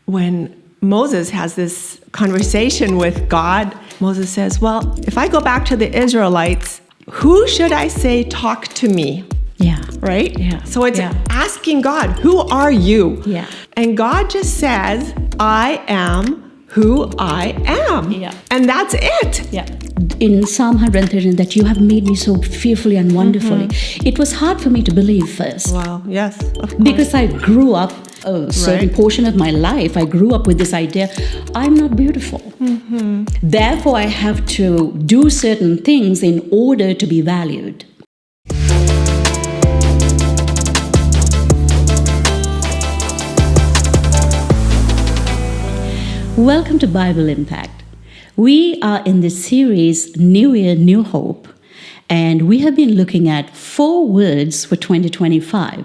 when Moses has this conversation with God, Moses says, well, if I go back to the Israelites, who should I say talk to me? Yeah. Right? Yeah. So it's asking God, who are you? Yeah. And God just says, I am who I am. Yeah. And that's it. Yeah. In Psalm 113, that you have made me so fearfully and wonderfully. It was hard for me to believe first. Wow, yes, of course. Because I grew up, a certain portion of my life, I grew up with this idea, I'm not beautiful. Therefore, I have to do certain things in order to be valued. Welcome to Bible Impact. We are in this series, New Year, New Hope, and we have been looking at 4 words for 2025.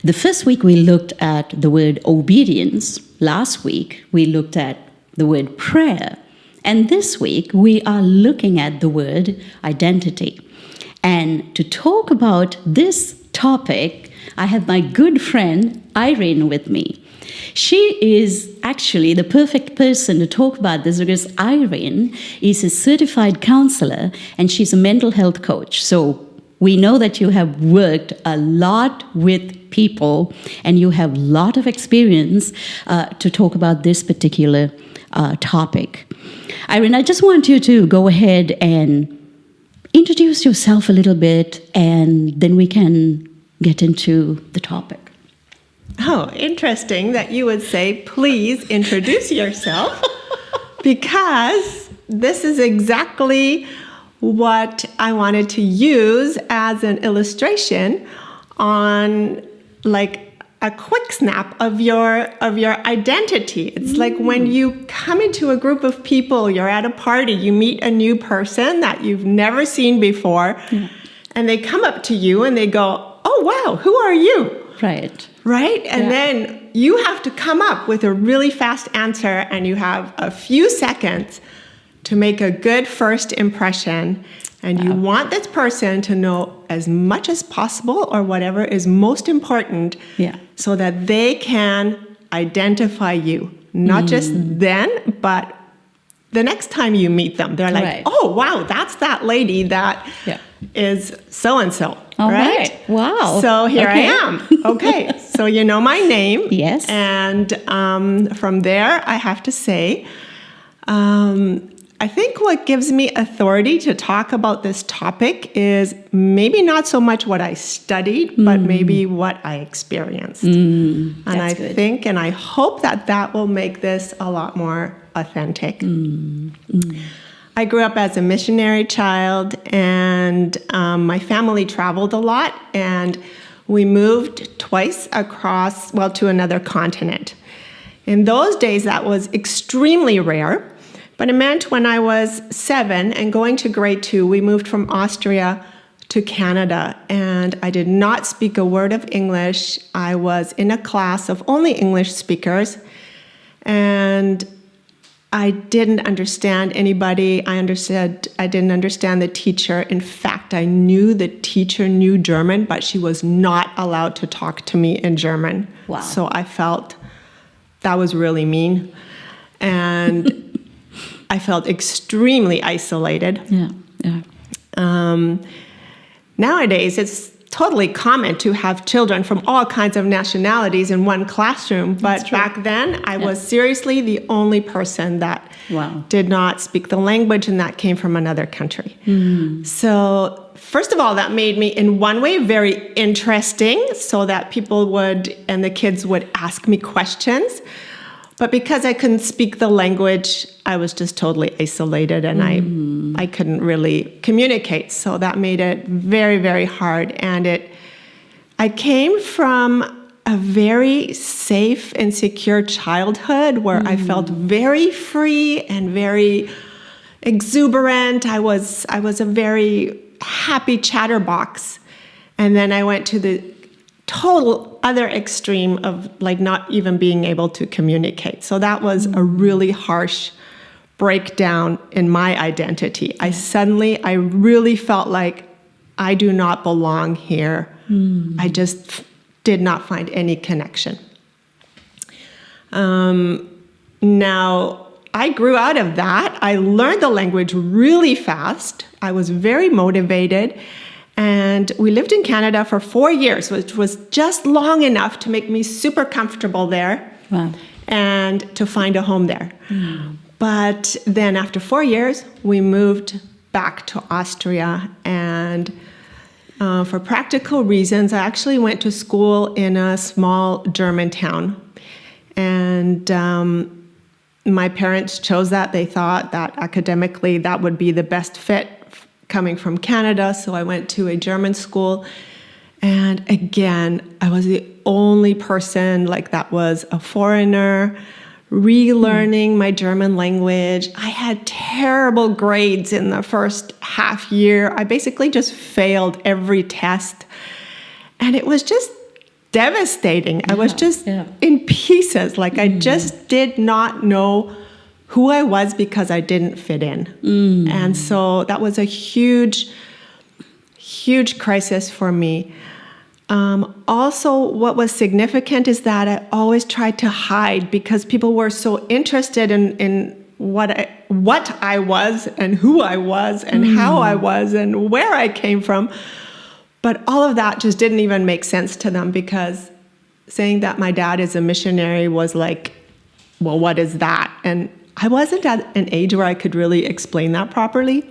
The first week we looked at the word obedience. Last week we looked at the word prayer. And this week we are looking at the word identity. And to talk about this topic, I have my good friend Irene with me. She is actually the perfect person to talk about this because Irene is a certified counselor and she's a mental health coach. So we know that you have worked a lot with people and you have a lot of experience to talk about this particular topic. Irene, I just want you to go ahead and introduce yourself a little bit and then we can get into the topic. Oh, interesting that you would say, please introduce yourself, because this is exactly what I wanted to use as an illustration on like a quick snap of your identity. It's like when you come into a group of people, you're at a party, you meet a new person that you've never seen before, and they come up to you and they go, oh, wow, who are you? Right? And then you have to come up with a really fast answer, and you have a few seconds to make a good first impression. And you want this person to know as much as possible or whatever is most important so that they can identify you. Not just then, but the next time you meet them. They're like, oh, wow, that's that lady that is so-and-so. Right? Wow. So here I am. Okay. So you know my name. Yes. And from there, I have to say, I think what gives me authority to talk about this topic is maybe not so much what I studied, but maybe what I experienced. And I think and I hope that that will make this a lot more authentic. I grew up as a missionary child, and my family traveled a lot, and we moved twice across, to another continent. In those days, that was extremely rare, but it meant when I was 7 and going to grade 2, we moved from Austria to Canada, and I did not speak a word of English. I was in a class of only English speakers, and I didn't understand anybody. I didn't understand the teacher. In fact, I knew the teacher knew German, but she was not allowed to talk to me in German. Wow. So I felt that was really mean. And I felt extremely isolated. Nowadays, it's totally common to have children from all kinds of nationalities in one classroom. But back then, I was seriously the only person that did not speak the language, and that came from another country. So first of all, that made me, in one way, very interesting, so that people would, and the kids would ask me questions. But because I couldn't speak the language, I was just totally isolated, and I couldn't really communicate. So that made it very, very hard. And I came from a very safe and secure childhood where I felt very free and very exuberant. I was a very happy chatterbox. And then I went to the total other extreme of like not even being able to communicate. So that was a really harsh breakdown in my identity. I really felt like I do not belong here. I just did not find any connection. Now, I grew out of that. I learned the language really fast. I was very motivated. And we lived in Canada for 4 years, which was just long enough to make me super comfortable there. Wow. And to find a home there. But then after 4 years, we moved back to Austria. And for practical reasons, I actually went to school in a small German town. And my parents chose that. They thought that academically that would be the best fit coming from Canada. So I went to a German school. And again, I was the only person that was a foreigner, relearning my German language. I had terrible grades in the first half year. I basically just failed every test. And it was just devastating. I was just in pieces. I just did not know who I was because I didn't fit in. And so that was a huge, huge crisis for me. Also, what was significant is that I always tried to hide because people were so interested in what I was and who I was and how I was and where I came from. But all of that just didn't even make sense to them because saying that my dad is a missionary was like, well, what is that? And I wasn't at an age where I could really explain that properly.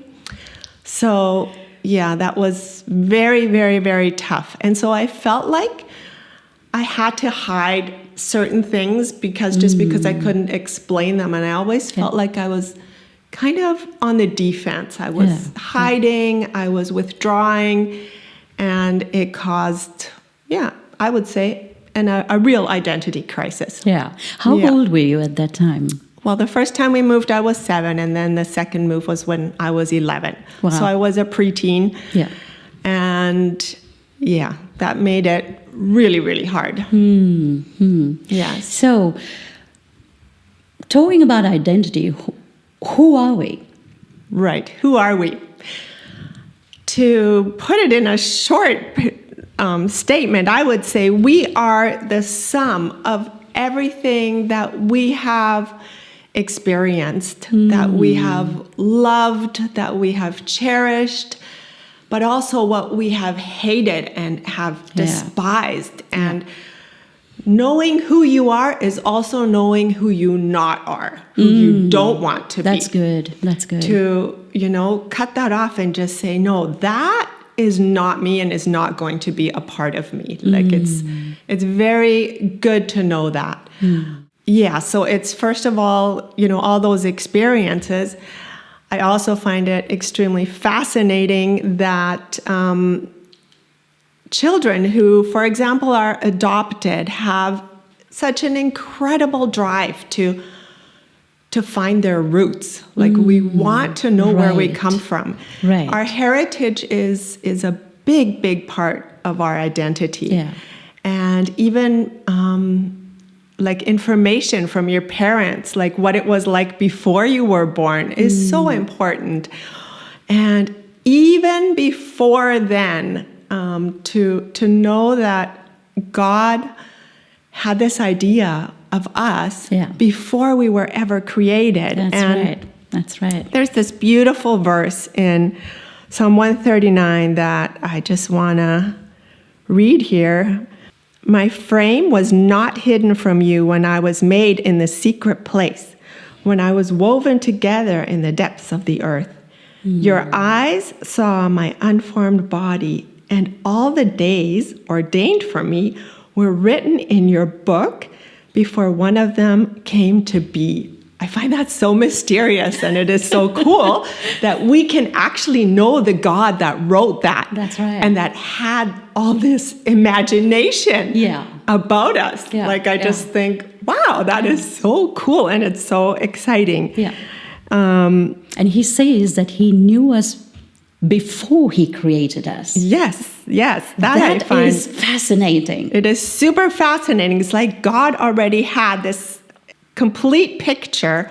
So yeah, that was very, very, very tough. And so I felt like I had to hide certain things because I couldn't explain them. And I always felt like I was kind of on the defense. I was hiding, I was withdrawing, and it caused, I would say, a real identity crisis. Yeah. How old were you at that time? Well, the first time we moved, I was 7, and then the second move was when I was 11. Wow. So I was a preteen. Yeah. And that made it really, really hard. Yes. So, talking about identity, who are we? Right. Who are we? To put it in a short statement, I would say we are the sum of everything that we have experienced, that we have loved, that we have cherished, but also what we have hated and have despised. And knowing who you are is also knowing who you not are, who you don't want to be. That's good. That's good. To, cut that off and just say, no, that is not me and is not going to be a part of me. It's very good to know that. Yeah, so it's first of all, all those experiences. I also find it extremely fascinating that children who, for example, are adopted have such an incredible drive to find their roots. We want to know where we come from. Right. Our heritage is a big, big part of our identity. Yeah. And even information from your parents, what it was like before you were born, is so important. And even before then, to know that God had this idea of us before we were ever created. That's right. There's this beautiful verse in Psalm 139 that I just want to read here. My frame was not hidden from you when I was made in the secret place, when I was woven together in the depths of the earth. Your eyes saw my unformed body, and all the days ordained for me were written in your book before one of them came to be. I find that so mysterious, and it is so cool that we can actually know the God that wrote that. That's right. And that had all this imagination about us. Yeah. I just think, wow, that is so cool, and it's so exciting. Yeah. And he says that he knew us before he created us. Yes. That I find is fascinating. It is super fascinating. It's like God already had this complete picture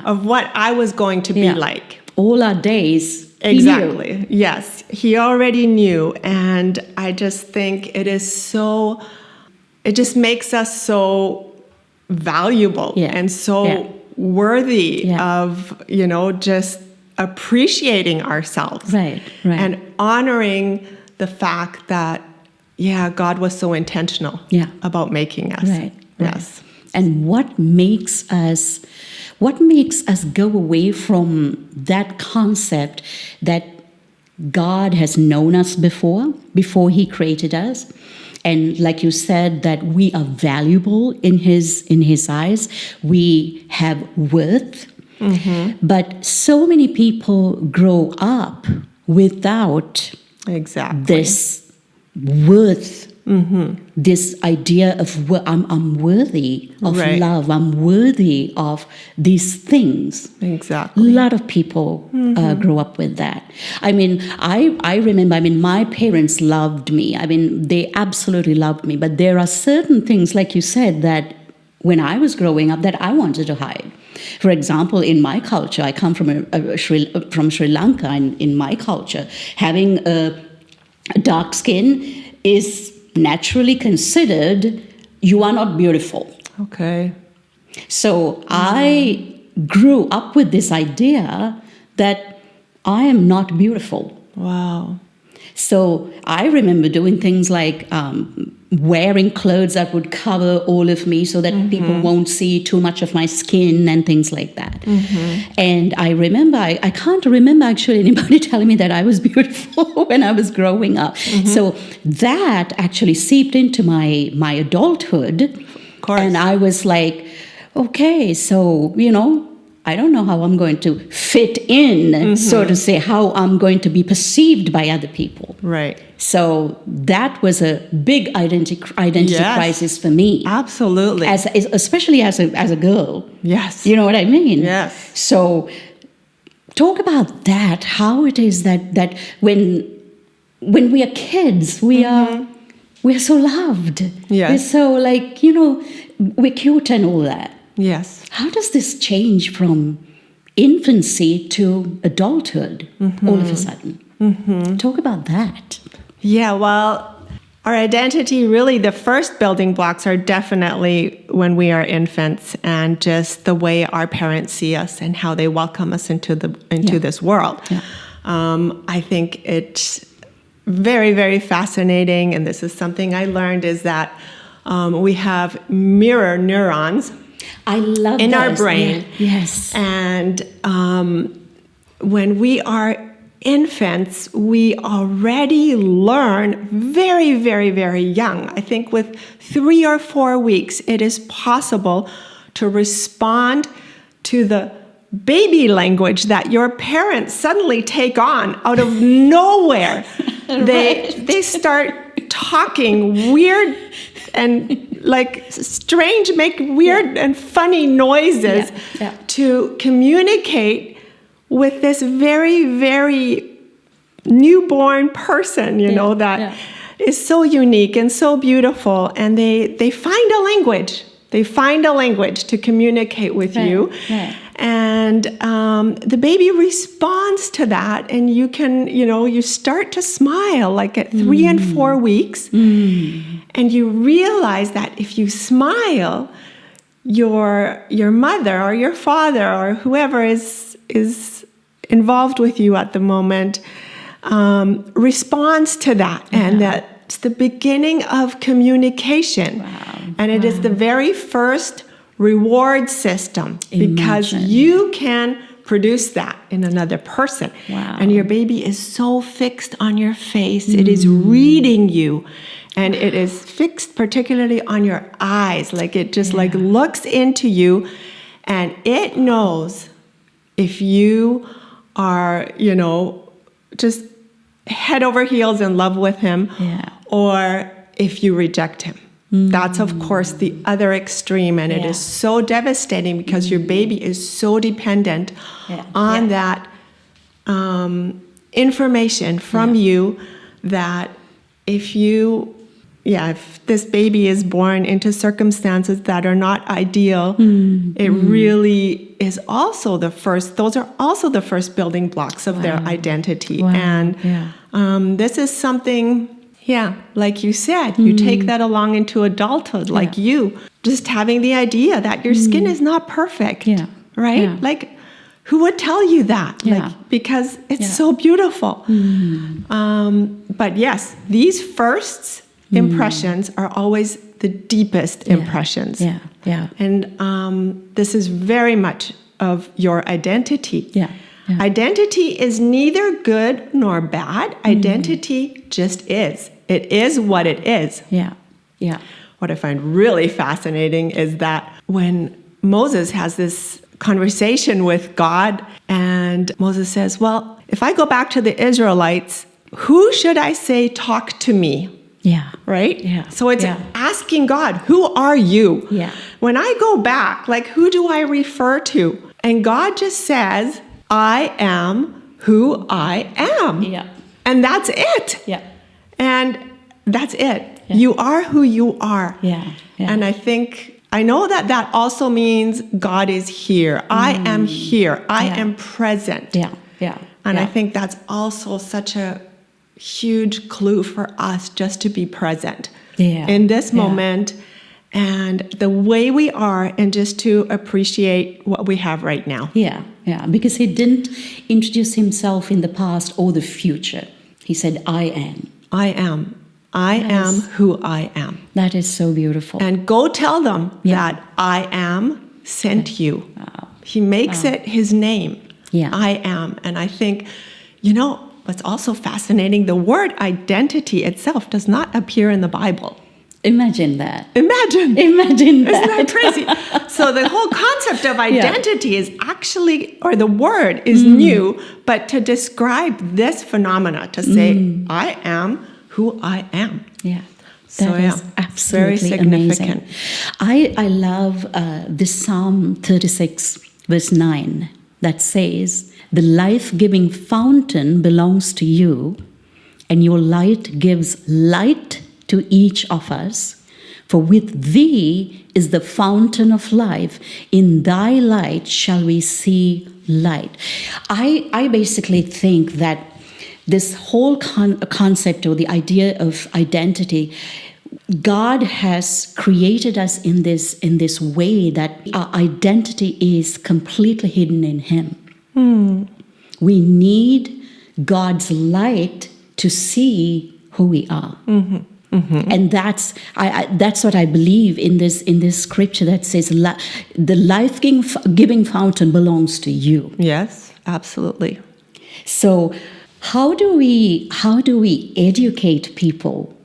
of what I was going to be like. All our days. Exactly. Yes. He already knew. And I just think it just makes us so valuable and so worthy of, just appreciating ourselves. Right. And honoring the fact that, God was so intentional about making us. Right. Yes. And what makes us go away from that concept that God has known us before he created us? And like you said, that we are valuable in his eyes. We have worth. Mm-hmm. But so many people grow up without this worth. Mm-hmm. This idea of I'm worthy of love. I'm worthy of these things. Exactly. A lot of people grow up with that. I mean, I remember, my parents loved me. They absolutely loved me. But there are certain things, like you said, that when I was growing up that I wanted to hide. For example, in my culture, I come from Sri Lanka, and in my culture, having a dark skin is naturally considered, you are not beautiful. Okay. So I grew up with this idea that I am not beautiful. Wow. So I remember doing things like wearing clothes that would cover all of me so that people won't see too much of my skin and things like that. Mm-hmm. And I remember, I can't remember actually anybody telling me that I was beautiful when I was growing up. Mm-hmm. So that actually seeped into my adulthood. Of course. And I was like, okay, so, I don't know how I'm going to fit in, so to say, how I'm going to be perceived by other people. Right. So that was a big identity crisis for me. Absolutely. Especially as a girl. Yes. You know what I mean? Yes. So talk about that, how it is that when we are kids, we are so loved. Yes. We're so we're cute and all that. Yes. How does this change from infancy to adulthood all of a sudden? Mm-hmm. Talk about that. Yeah, well, our identity, really the first building blocks are definitely when we are infants, and just the way our parents see us and how they welcome us into this world. Yeah. I think it's very, very fascinating, and this is something I learned, is that we have mirror neurons. I love in those. Our brain. Yeah. Yes. And when we are infants, we already learn very, very, very young. I think with 3 or 4 weeks, it is possible to respond to the baby language that your parents suddenly take on out of nowhere. Right. They start talking weird and strange, make weird and funny noises to communicate with this very, very newborn person, that is so unique and so beautiful. And they find a language. They find a language to communicate with you. Right. And the baby responds to that, and you can, you start to smile at 3 and 4 weeks. And you realize that if you smile, your mother or your father or whoever is involved with you at the moment responds to that. Yeah. And that's the beginning of communication. Wow. And it is the very first reward system. Because you can produce that in another person. Wow. And your baby is so fixed on your face. It is reading you. And it is fixed particularly on your eyes. It just looks into you, and it knows if you are, just head over heels in love with him, or if you reject him. That's, of course, the other extreme, and it is so devastating because your baby is so dependent on that information from you, that if this baby is born into circumstances that are not ideal, it really is also those are also the first building blocks of their identity. Wow. And this is something, like you said, you take that along into adulthood, like you. just having the idea that your skin is not perfect, right? Yeah. Like, who would tell you that? Yeah. Like, because it's so beautiful. But yes, these first impressions are always the deepest impressions. Yeah. And this is very much of your identity. Yeah. Identity is neither good nor bad. Identity just is. It is what it is. Yeah. What I find really fascinating is that when Moses has this conversation with God, and Moses says, well, if I go back to the Israelites, who should I say talk to me? Yeah. Right? Yeah. So it's asking God, who are you? Yeah. When I go back, like, who do I refer to? And God just says, I am who I am. Yeah. And that's it. Yeah. And that's it. Yeah. You are who you are. Yeah. And I know that also means God is here. I am here. I am present. Yeah. And I think that's also such a huge clue for us, just to be present in this moment and the way we are, and just to appreciate what we have right now. Yeah. Because he didn't introduce himself in the past or the future. He said, I am. I am. I am who I am. That is so beautiful. And go tell them that I am sent you. Wow. He makes it his name. Yeah. I am. And I think, what's also fascinating, the word identity itself does not appear in the Bible. Imagine that. Imagine that. Isn't that crazy? So the whole concept of identity is actually, or the word is new, but to describe this phenomena, to say, I am who I am. Yeah. So That is absolutely very significant. amazing. I love this Psalm 36, verse 9, that says, the life-giving fountain belongs to you, and your light gives light to each of us. For with thee is the fountain of life. In thy light shall we see light. I basically think that this whole concept, or the idea of identity, God has created us in this way that our identity is completely hidden in Him. We need God's light to see who we are. And that's what I believe in this scripture that says the life-giving fountain belongs to you. Yes, absolutely. So how do we educate people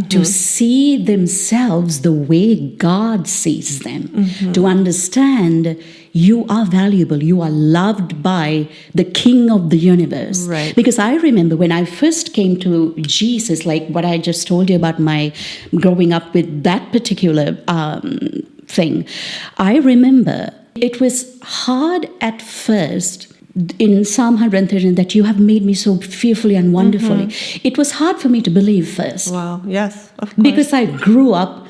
to see themselves the way God sees them, to understand you are valuable, you are loved by the King of the universe. Right. Because I remember when I first came to Jesus, like what I just told you about my growing up with that particular thing, I remember it was hard at first. In Psalm 113, that you have made me so fearfully and wonderfully. It was hard for me to believe first. Wow, yes, of course. Because I grew up,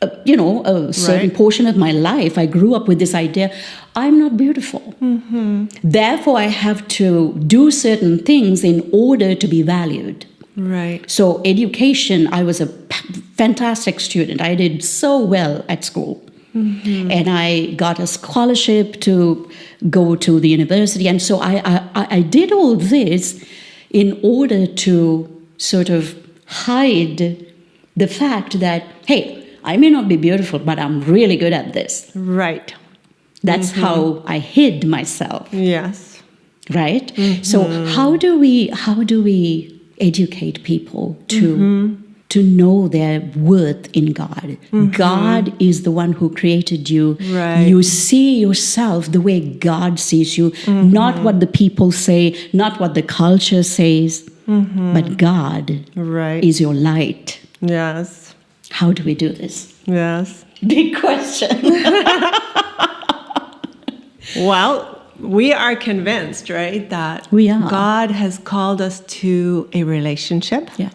a certain portion of my life, I grew up with this idea, I'm not beautiful. Therefore, I have to do certain things in order to be valued. Right. So education, I was a fantastic student. I did so well at school. And I got a scholarship to go to the university. And so I did all this in order to sort of hide the fact that, hey, I may not be beautiful, but I'm really good at this. Right. That's how I hid myself. Yes. Right? So how do we educate people to know their worth in God? God is the one who created you. Right. You see yourself the way God sees you, not what the people say, not what the culture says, but God is your light. Yes. How do we do this? Yes. Big question. Well, we are convinced, right, that We are. God has called us to a relationship. Yeah.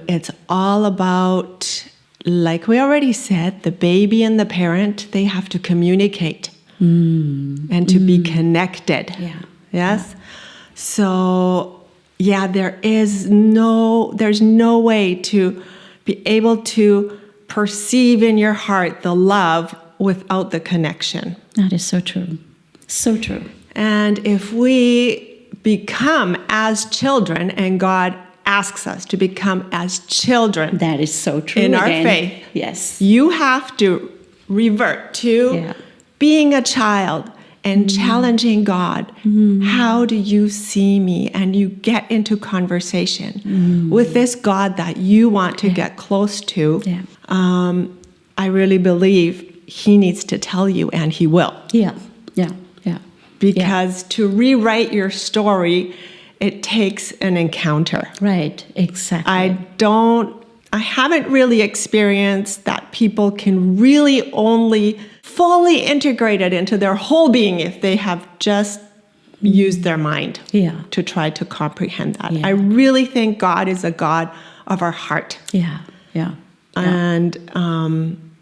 It's all about, like we already said, the baby and the parent, they have to communicate and to be connected. Yeah. Yes? So, there's no way to be able to perceive in your heart the love without the connection. That is so true. So true. And if we become as children, and God asks us to become as children, that is so true. In our again. faith, yes, you have to revert to being a child and challenging God. How do you see me? And you get into conversation with this God that you want to get close to. I really believe he needs to tell you, and he will. Because to rewrite your story, it takes an encounter. Right, exactly. I haven't really experienced that people can really only fully integrate it into their whole being if they have just used their mind to try to comprehend that. I really think God is a God of our heart. And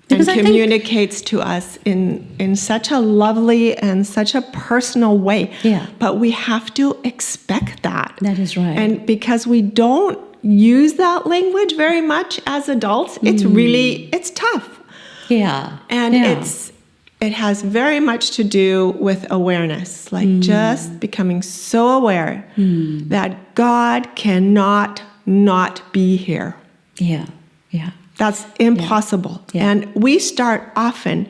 communicates to us in such a lovely and such a personal way. But we have to expect that. That is right. And because we don't use that language very much as adults, it's tough. And it has very much to do with awareness, like just becoming so aware that God cannot not be here. That's impossible. And we start often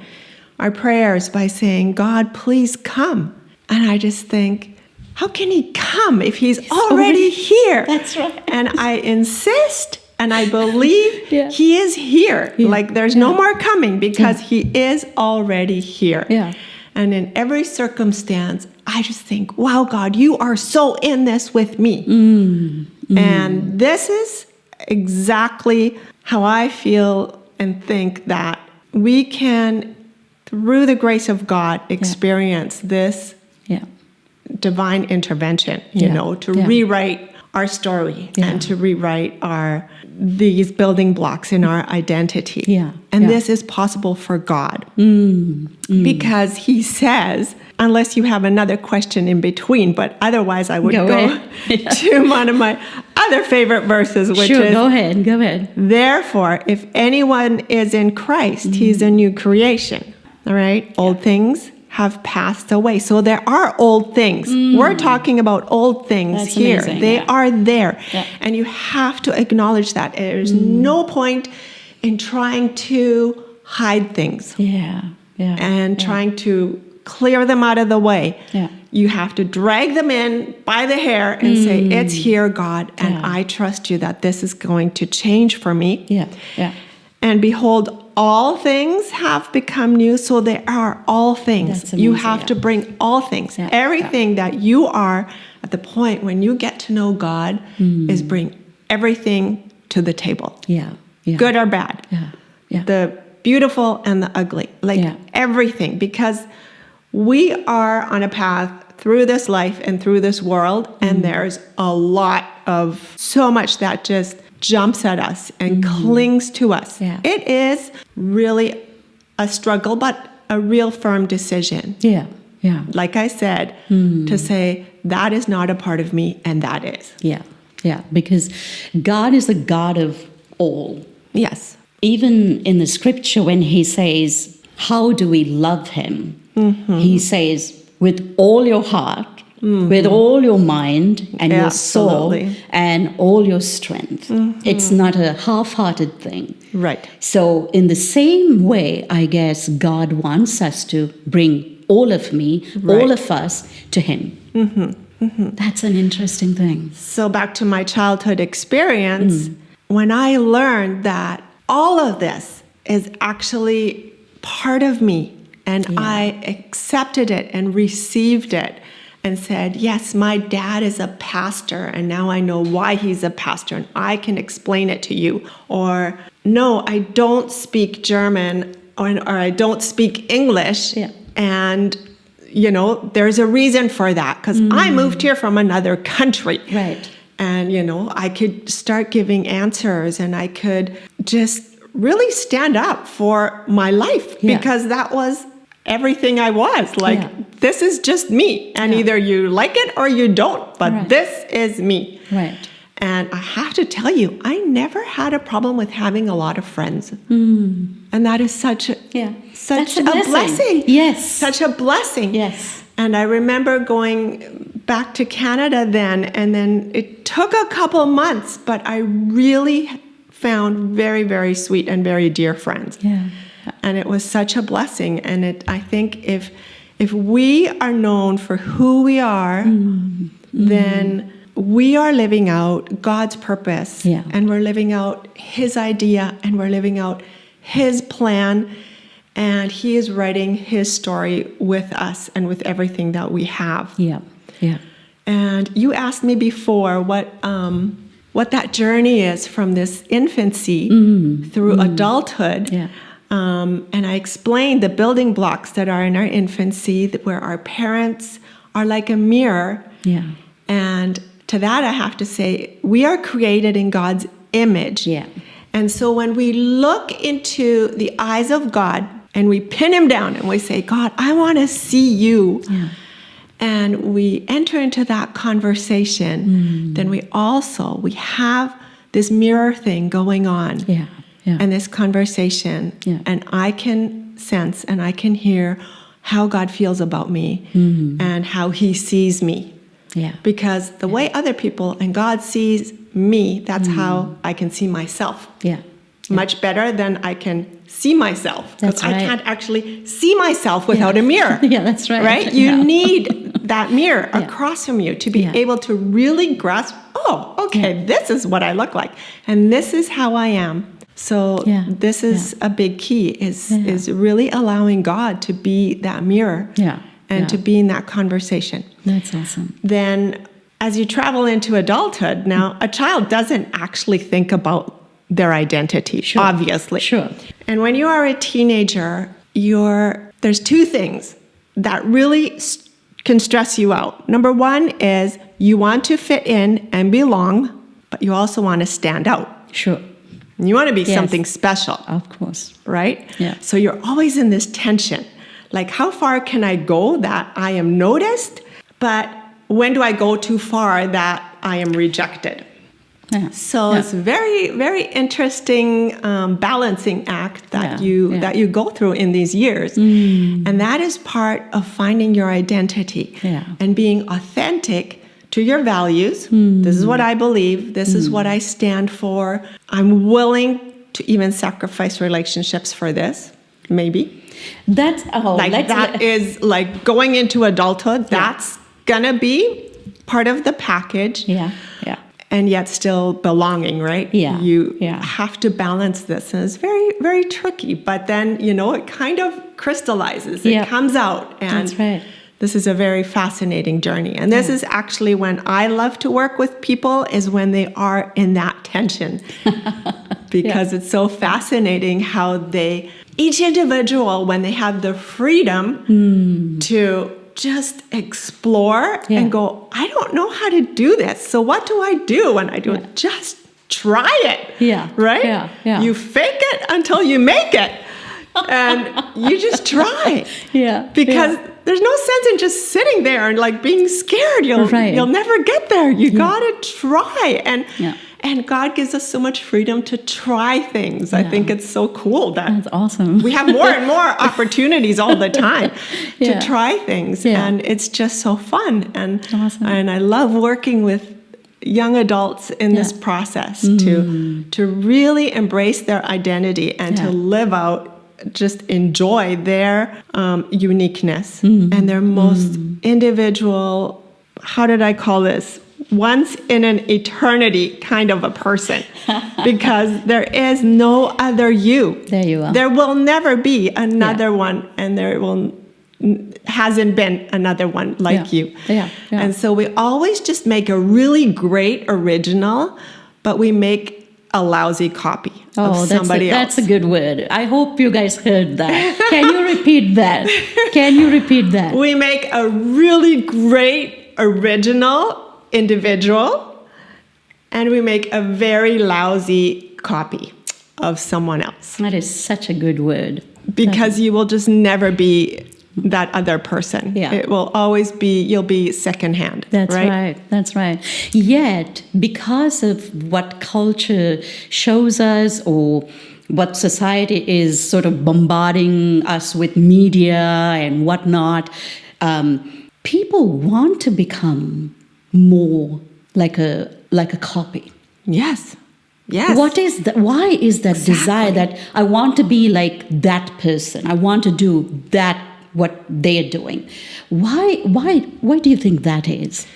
our prayers by saying, God, please come. And I just think, how can he come if he's already here? That's right. And I insist and I believe he is here. Like there's no more coming because he is already here. And in every circumstance, I just think, wow, God, you are so in this with me. And this is exactly how I feel and think that we can, through the grace of God, experience this divine intervention, to rewrite our story and to rewrite these building blocks in our identity. And this is possible for God because he says, unless you have another question in between, but otherwise I would go to one of my other favorite verses, which is, go ahead. Therefore, if anyone is in Christ, he's a new creation. All right? Old things have passed away. So there are old things. We're talking about old things. That's here. Amazing, they are there. And you have to acknowledge that. There's no point in trying to hide things. And trying to clear them out of the way. You have to drag them in by the hair and say, it's here, God, and I trust you that this is going to change for me. And behold, all things have become new, so there are all things. You have to bring all things. Everything that you are at the point when you get to know God is bring everything to the table. Good or bad. The beautiful and the ugly. Everything. Because we are on a path through this life and through this world, and there's a lot of so much that just jumps at us and clings to us. It is really a struggle, but a real firm decision. Like I said, to say, that is not a part of me, and that is. Because God is the God of all. Yes. Even in the scripture, when he says, how do we love him? He says, with all your heart, with all your mind and your soul and all your strength. It's not a half-hearted thing. Right. So in the same way, I guess God wants us to bring all of me, all of us to him. That's an interesting thing. So back to my childhood experience, when I learned that all of this is actually part of me, and I accepted it and received it and said, yes, my dad is a pastor, and now I know why he's a pastor, and I can explain it to you. Or, no, I don't speak German, or I don't speak English, and, there's a reason for that, because I moved here from another country. Right. And, I could start giving answers, and I could just really stand up for my life, because that was everything I was. This is just me. And either you like it or you don't, but this is me. Right. And I have to tell you, I never had a problem with having a lot of friends. And that is such a blessing. Yes. Such a blessing. Yes. And I remember going back to Canada then, and then it took a couple months, but I really found very, very sweet and very dear friends. Yeah. And it was such a blessing. And I think if we are known for who we are, then we are living out God's purpose. Yeah. And we're living out His idea, and we're living out His plan. And He is writing His story with us and with everything that we have. Yeah. Yeah. And you asked me before what that journey is from this infancy through adulthood. Yeah. And I explained the building blocks that are in our infancy, where our parents are like a mirror. Yeah. And to that, I have to say, we are created in God's image. Yeah. And so when we look into the eyes of God and we pin Him down and we say, God, I want to see you. Yeah. And we enter into that conversation, then we have this mirror thing going on. Yeah. Yeah. And this conversation. Yeah. And I can sense and I can hear how God feels about me and how He sees me. Yeah. Because the way other people and God sees me, that's how I can see myself. Yeah. Much better than I can see myself. That's right. I can't actually see myself without a mirror. Yeah, that's right. Right? You need that mirror across from you to be able to really grasp, this is what I look like. And this is how I am. So this is a big key, is really allowing God to be that mirror and to be in that conversation. That's awesome. Then as you travel into adulthood, now a child doesn't actually think about their identity, obviously. Sure. And when you are a teenager, there's two things that really can stress you out. Number one is you want to fit in and belong, but you also want to stand out. Sure. You want to be something special. Of course. Right? Yeah. So you're always in this tension. Like, how far can I go that I am noticed, but when do I go too far that I am rejected? Yeah. So it's a very, very interesting balancing act that you go through in these years. And that is part of finding your identity and being authentic to your values. This is what I believe. This is what I stand for. I'm willing to even sacrifice relationships for this, maybe. That is like going into adulthood. That's gonna be part of the package. Yeah, yeah. And yet still belonging, right? Yeah. You have to balance this. And it's very, very tricky. But then, it kind of crystallizes. It comes out. And that's right. This is a very fascinating journey. And this is actually when I love to work with people, is when they are in that tension. Because it's so fascinating how each individual, when they have the freedom to just explore and go, I don't know how to do this. So what do I do when I do it? Just try it. Yeah. Right? Yeah. Yeah. You fake it until you make it. And you just try. Yeah. Because there's no sense in just sitting there and like being scared. You'll never get there. You gotta try. And God gives us so much freedom to try things. I think it's so cool that's awesome. We have more and more opportunities all the time to try things. And it's just so fun. And awesome. And I love working with young adults in this process to really embrace their identity and to live out, just enjoy their uniqueness and their most individual, how did I call this? Once in an eternity kind of a person, because there is no other you. There you are. There will never be another one, and hasn't been another one like you. Yeah. And so we always just make a really great original, but we make a lousy copy of somebody else. That's a good word. I hope you guys heard that. Can you repeat that? We make a really great original individual, and we make a very lousy copy of someone else. That is such a good word. Because you will just never be that other person. Yeah. It will always be, you'll be secondhand. That's right. That's right. Yet, because of what culture shows us or what society is sort of bombarding us with media and whatnot, people want to become more like a copy. Yes. Yes. What is that? Why is that desire that I want to be like that person? I want to do that, what they're doing. Why do you think that is?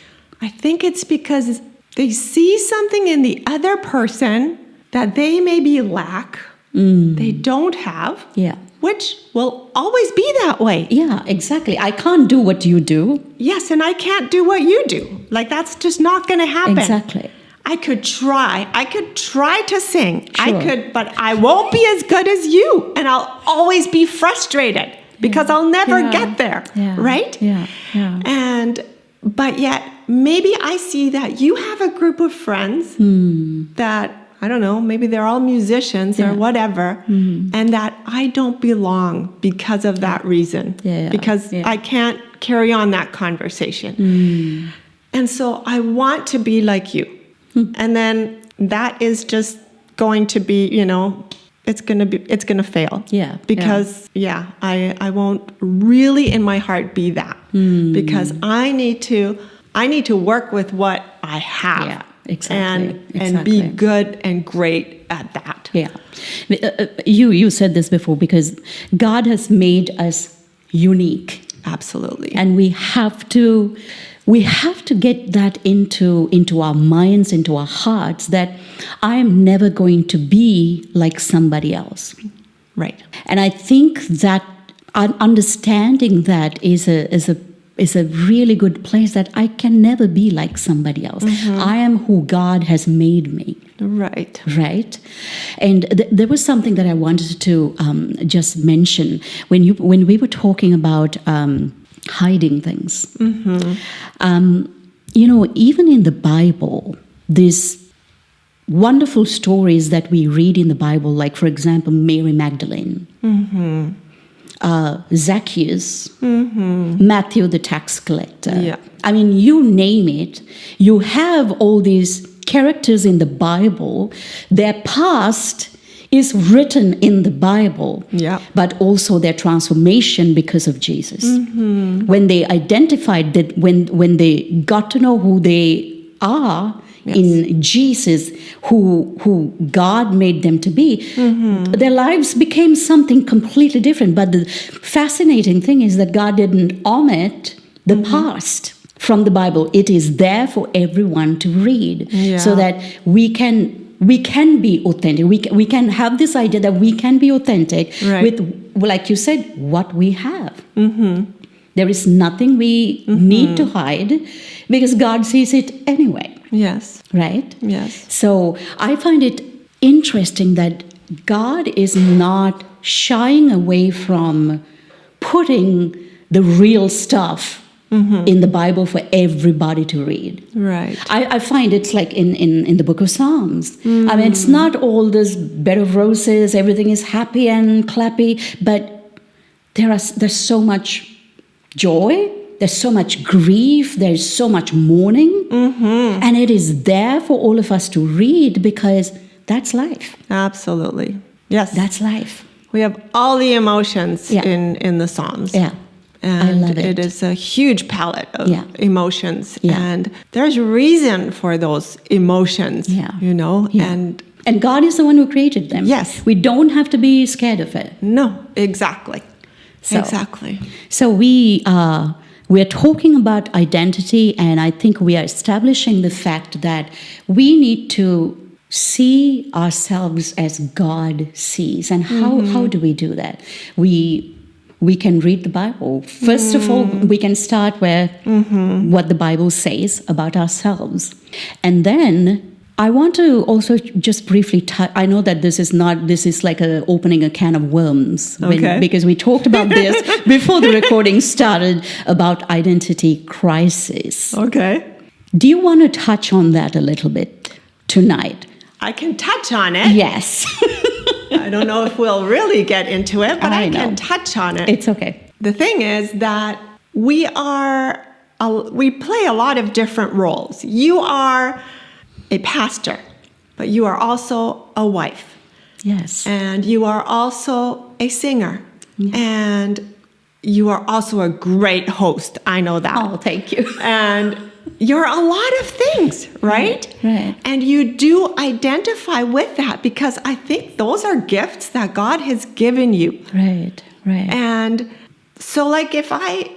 I think it's because they see something in the other person that they maybe lack, they don't have, which will always be that way. Yeah, exactly. I can't do what you do. Yes, and I can't do what you do. Like, that's just not going to happen. Exactly. I could try to sing. Sure. But I won't be as good as you, and I'll always be frustrated. Because I'll never get there, right? Yeah. But yet, maybe I see that you have a group of friends that, I don't know, maybe they're all musicians or whatever, and that I don't belong because of that reason. Because I can't carry on that conversation. And so I want to be like you. And then that is just going to be, it's gonna fail. Because I won't really in my heart be that. Because I need to work with what I have. Yeah, exactly. And be good and great at that. Yeah. You said this before, because God has made us unique. Absolutely. And we have to get that into our minds, into our hearts, that I am never going to be like somebody else. Right. And I think that understanding that is a really good place, that I can never be like somebody else. I am who God has made me. Right. Right. And there was something that I wanted to just mention when we were talking about hiding things. Even in the Bible, these wonderful stories that we read in the Bible, like, for example, Mary Magdalene, Zacchaeus, Matthew the tax collector. Yeah. I mean, you name it, you have all these characters in the Bible. Their past is written in the Bible, but also their transformation because of Jesus. When they identified that, when they got to know who they are in Jesus, who God made them to be, their lives became something completely different. But the fascinating thing is that God didn't omit the past from the Bible. It is there for everyone to read, so that we can be authentic. We can have this idea that we can be authentic with, like you said, what we have. There is nothing we need to hide, because God sees it anyway. Yes. Right? Yes. So I find it interesting that God is not shying away from putting the real stuff in the Bible for everybody to read. Right. I find it's like in the book of Psalms. I mean, it's not all this bed of roses, everything is happy and clappy, but there's so much joy, there's so much grief, there's so much mourning, and it is there for all of us to read, because that's life. Absolutely. Yes. That's life. We have all the emotions in the Psalms. Yeah. And I love it. It is a huge palette of emotions. Yeah. And there's reason for those emotions, And God is the one who created them. Yes. We don't have to be scared of it. No, exactly. Exactly. So we're talking about identity, and I think we are establishing the fact that we need to see ourselves as God sees. And how do we do that? We can read the Bible. First of all, we can start with what the Bible says about ourselves. And then I want to also just briefly touch, I know that this is like opening a can of worms, because we talked about this before the recording started, about identity crisis. Okay. Do you want to touch on that a little bit tonight? I can touch on it. Yes. I don't know if we'll really get into it, but I can touch on it. It's okay. the thing is that we play a lot of different roles. You are a pastor, but you are also a wife. Yes. And you are also a singer. Yeah. And you are also a great host. I know that. Oh, thank you. And you're a lot of things, right? Right. And you do identify with that because I think those are gifts that God has given you. Right. And so like if I,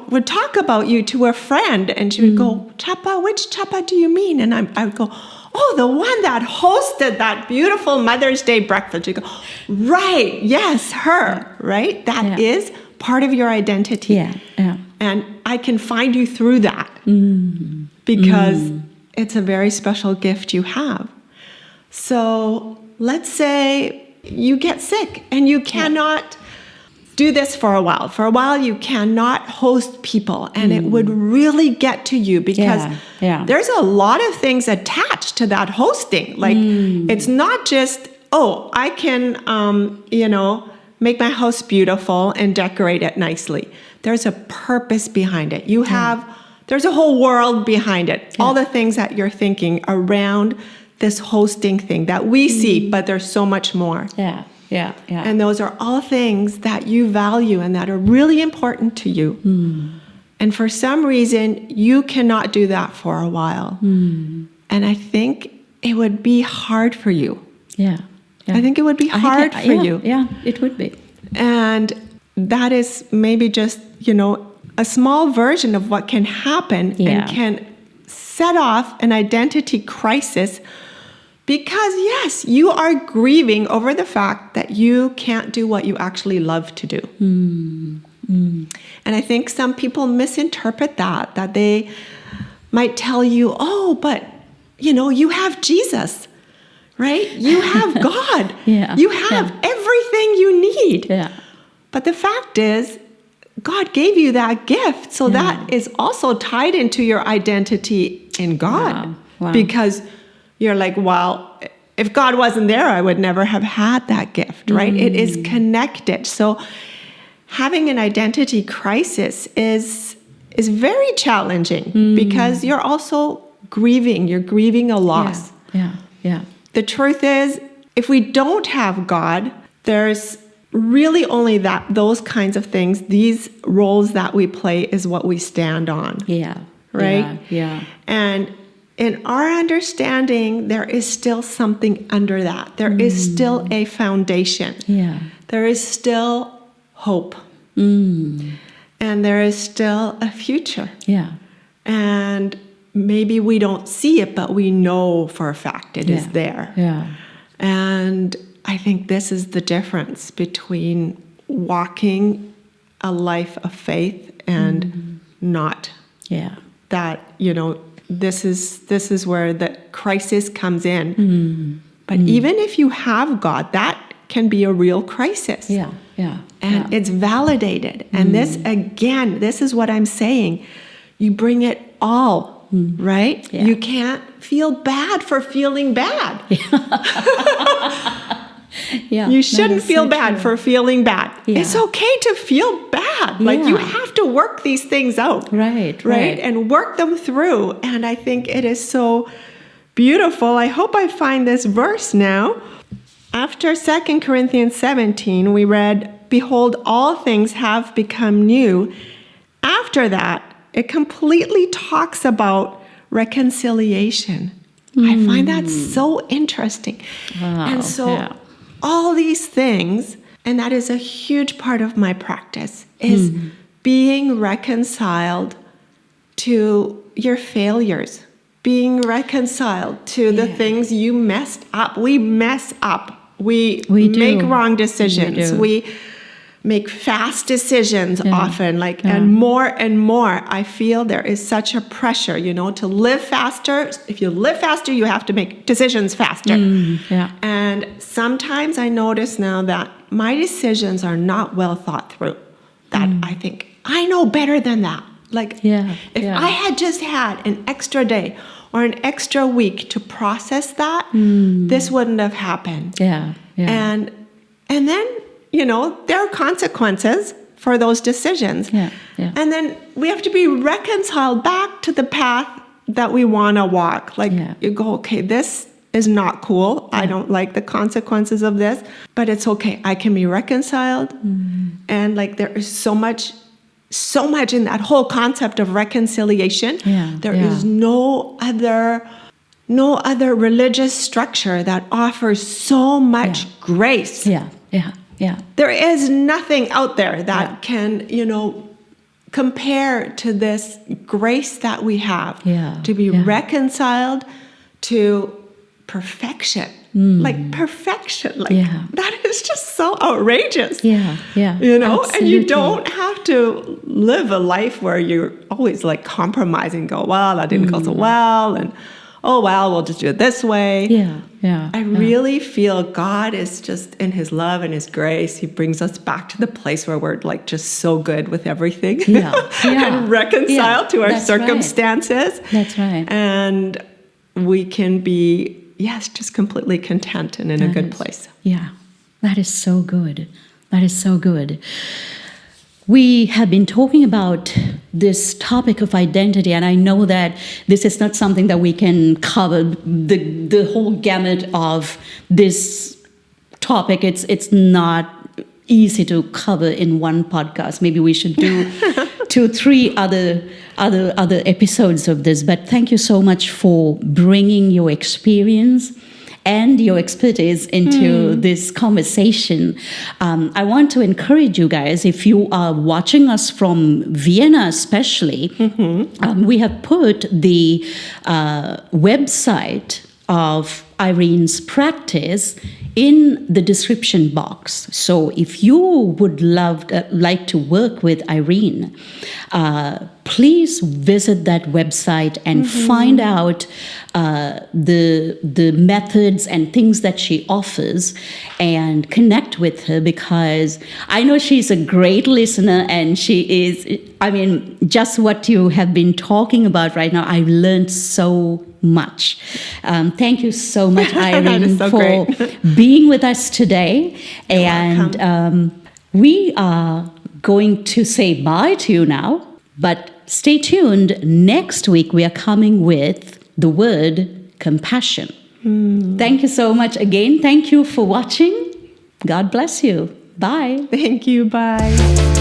would talk about you to a friend and she would go, Chapa, which Chapa do you mean? And I would go, oh, the one that hosted that beautiful Mother's Day breakfast. You go, right, yes, her, right? That is part of your identity. Yeah. And I can find you through that because it's a very special gift you have. So let's say you get sick and you cannot do this for a while. For a while, you cannot host people, and it would really get to you because there's a lot of things attached to that hosting. Like, it's not just, I can, make my house beautiful and decorate it nicely. There's a purpose behind it. There's a whole world behind it. All the things that you're thinking around this hosting thing that we see, but there's so much more. Yeah. And those are all things that you value and that are really important to you. And for some reason, you cannot do that for a while. And I think it would be hard for you. Yeah. I think it would be hard for you. Yeah, it would be. And that is maybe just, a small version of what can happen and can set off an identity crisis. Because yes, you are grieving over the fact that you can't do what you actually love to do. And I think some people misinterpret that they might tell you, but, you have Jesus, right? You have God. You have everything you need. But the fact is, God gave you that gift. So that is also tied into your identity in God. Wow. Because you're like, well, if God wasn't there, I would never have had that gift, right? It is connected. So having an identity crisis is very challenging because you're also grieving. You're grieving a loss. Yeah. The truth is, if we don't have God, there's really only those kinds of things, these roles that we play is what we stand on. Yeah. Right? Yeah. And in our understanding, there is still something under that. There is still a foundation. Yeah. There is still hope. And there is still a future. Yeah. And maybe we don't see it, but we know for a fact it is there. Yeah. And I think this is the difference between walking a life of faith and not. Yeah. That, this is where the crisis comes in. But even if you have God, that can be a real crisis. Yeah. And it's validated. And this is what I'm saying. You bring it all, right? Yeah. You can't feel bad for feeling bad. You shouldn't feel bad for feeling bad. Yeah. It's okay to feel bad. Like you have to work these things out. Right. And work them through. And I think it is so beautiful. I hope I find this verse now. After 2 Corinthians 17, we read, "Behold, all things have become new." After that, it completely talks about reconciliation. I find that so interesting. Wow. And so all these things, and that is a huge part of my practice, is being reconciled to your failures, being reconciled to the things you messed up. We mess up. We make wrong decisions. We make fast decisions often, and more. I feel there is such a pressure, to live faster. If you live faster, you have to make decisions faster. And sometimes I notice now that my decisions are not well thought through. That I think, I know better than that. If I had just had an extra day or an extra week to process that, this wouldn't have happened. And then, there are consequences for those decisions. Yeah. And then we have to be reconciled back to the path that we want to walk. Like you go, okay, this is not cool. I don't like the consequences of this, but it's okay. I can be reconciled. And like there is so much in that whole concept of reconciliation. There is no other religious structure that offers so much grace. There is nothing out there that can, compare to this grace that we have to be reconciled to perfection. Like perfection. That is just so outrageous. Absolutely. And you don't have to live a life where you're always like compromising, go, well, that didn't go so well, and oh, well, we'll just do it this way. I really feel God is just in his love and his grace. He brings us back to the place where we're like just so good with everything and reconciled to our circumstances. That's right. And we can be, just completely content and in a good place. That is so good. That is so good. We have been talking about this topic of identity, and I know that this is not something that we can cover the whole gamut of this topic. It's not easy to cover in one podcast. Maybe we should do 2-3 other episodes of this. But thank you so much for bringing your experience and your expertise into this conversation. I want to encourage you guys, if you are watching us from Vienna especially, we have put the website of Irene's practice in the description box. So if you would like to work with Irene, please visit that website and find out the methods and things that she offers and connect with her, because I know she's a great listener, and she is, just what you have been talking about right now, I've learned so much. Thank you so much, Irene, for being with us today. And we are going to say bye to you now, but stay tuned. Next week, we are coming with the word compassion. Thank you so much again. Thank you for watching. God bless you. Bye. Thank you. Bye.